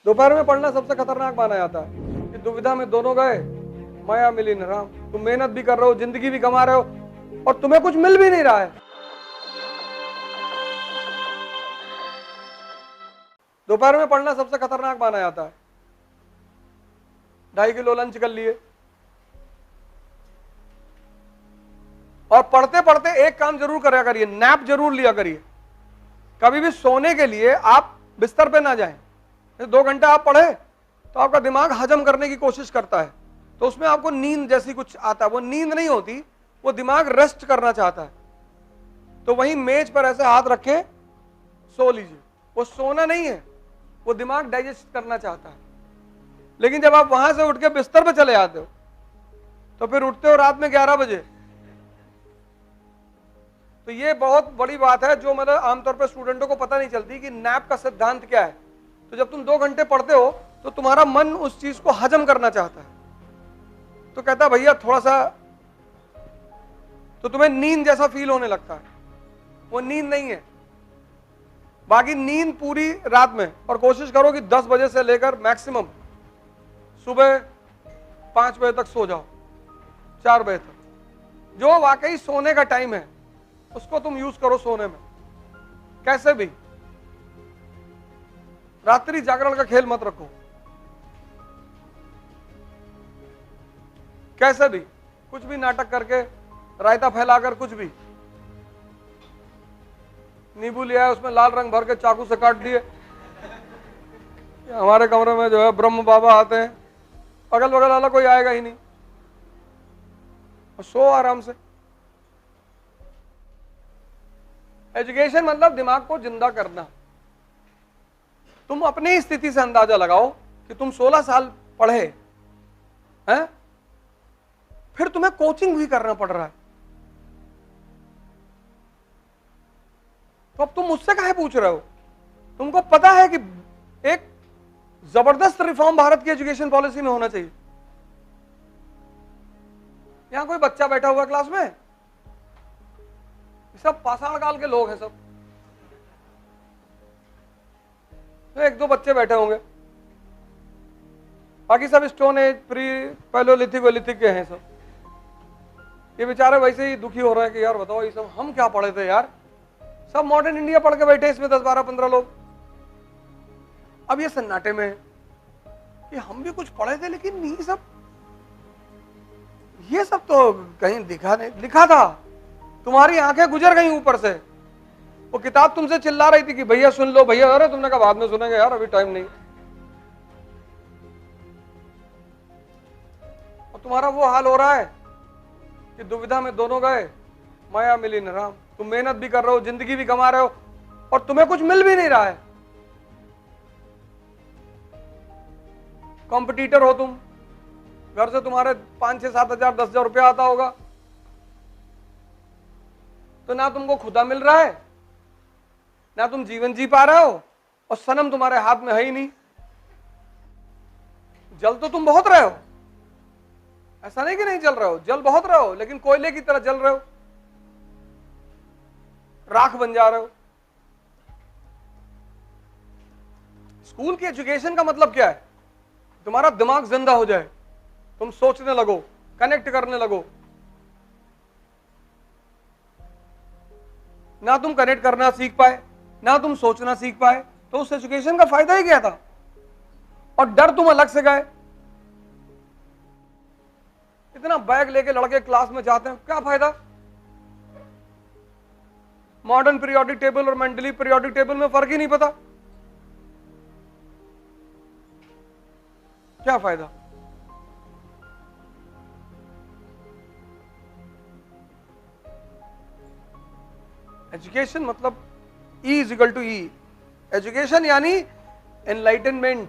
दोपहर में पढ़ना सबसे खतरनाक माना जाता है कि दुविधा में दोनों गए, माया मिली न राम। तुम मेहनत भी कर रहे हो, जिंदगी भी कमा रहे हो और तुम्हें कुछ मिल भी नहीं रहा है। दोपहर में पढ़ना सबसे खतरनाक माना जाता है। 2.5 किलो लंच कर लिए और पढ़ते पढ़ते एक काम जरूर करा करिए, नैप जरूर लिया करिए। कभी भी सोने के लिए आप बिस्तर पे ना जाएं। 2 घंटे आप पढ़े तो आपका दिमाग हजम करने की कोशिश करता है, तो उसमें आपको नींद जैसी कुछ आता है। वो नींद नहीं होती, वो दिमाग रेस्ट करना चाहता है। तो वहीं मेज पर ऐसे हाथ रखे सो लीजिए। वो सोना नहीं है, वो दिमाग डाइजेस्ट करना चाहता है। लेकिन जब आप वहां से उठ के बिस्तर पे चले जाते हो तो फिर उठते हो रात में 11 बजे। तो ये बहुत बड़ी बात है जो मतलब आमतौर पर स्टूडेंटों को पता नहीं चलती कि नैप का सिद्धांत क्या है। तो जब तुम 2 घंटे पढ़ते हो तो तुम्हारा मन उस चीज को हजम करना चाहता है, तो कहता है भैया थोड़ा सा, तो तुम्हें नींद जैसा फील होने लगता है। वो नींद नहीं है। बाकी नींद पूरी रात में, और कोशिश करो कि 10 बजे से लेकर मैक्सिमम सुबह 5 बजे तक सो जाओ, 4 बजे तक। जो वाकई सोने का टाइम है उसको तुम यूज करो सोने में। कैसे भी रात्रि जागरण का खेल मत रखो। कैसे भी कुछ भी नाटक करके, रायता फैलाकर, कुछ भी, नींबू लिया है उसमें लाल रंग भर के चाकू से काट दिए। हमारे कमरे में जो है ब्रह्म बाबा आते हैं, अगल बगल वाला कोई आएगा ही नहीं, और सो आराम से। एजुकेशन मतलब दिमाग को जिंदा करना। तुम अपनी स्थिति से अंदाजा लगाओ कि तुम 16 साल पढ़े हैं, फिर तुम्हें कोचिंग भी करना पड़ रहा है, तो अब तुम मुझसे काहे पूछ रहे हो? तुमको पता है कि एक जबरदस्त रिफॉर्म भारत की एजुकेशन पॉलिसी में होना चाहिए। यहां कोई बच्चा बैठा हुआ क्लास में? सब पाषाण काल के लोग हैं सब। तो 1-2 बच्चे बैठे होंगे, बाकी सब स्टोन एज, प्री पैलोलिथिक वेलिथिक के हैं सब। ये बेचारे वैसे ही दुखी हो रहे हैं कि यार बताओ ये सब हम क्या पढ़े थे यार। सब मॉडर्न इंडिया पढ़ के बैठे इसमें 10, 12, 15 लोग। अब ये सन्नाटे में कि हम भी कुछ पढ़े थे, लेकिन ये सब तो कहीं लिखा था। तुम्हारी आंखें गुजर गई ऊपर से। वो किताब तुमसे चिल्ला रही थी कि भैया सुन लो भैया, अरे तुमने कहा बाद में सुनेंगे यार, अभी टाइम नहीं। और तुम्हारा वो हाल हो रहा है कि दुविधा में दोनों गए, माया मिली न राम। तुम मेहनत भी कर रहे हो, जिंदगी भी कमा रहे हो और तुम्हें कुछ मिल भी नहीं रहा है। कॉम्पिटिटर हो तुम, घर से तुम्हारे 5-6, 7 हजार, 10 हजार रुपया आता होगा, तो ना तुमको खुदा मिल रहा है, ना तुम जीवन जी पा रहे हो, और सनम तुम्हारे हाथ में है ही नहीं। जल तो तुम बहुत रहे हो, ऐसा नहीं कि नहीं जल रहे हो, जल बहुत रहे हो, लेकिन कोयले की तरह जल रहे हो, राख बन जा रहे हो। स्कूल की एजुकेशन का मतलब क्या है? तुम्हारा दिमाग जिंदा हो जाए, तुम सोचने लगो, कनेक्ट करने लगो। ना तुम कनेक्ट करना सीख पाए, ना तुम सोचना सीख पाए, तो उस एजुकेशन का फायदा ही क्या था? और डर तुम अलग से गए। इतना बैग लेके लड़के क्लास में जाते हैं, क्या फायदा? मॉडर्न पीरियोडिक टेबल और मेंडली पीरियोडिक टेबल में फर्क ही नहीं पता, क्या फायदा? एजुकेशन मतलब E = E। एजुकेशन यानी एनलाइटनमेंट,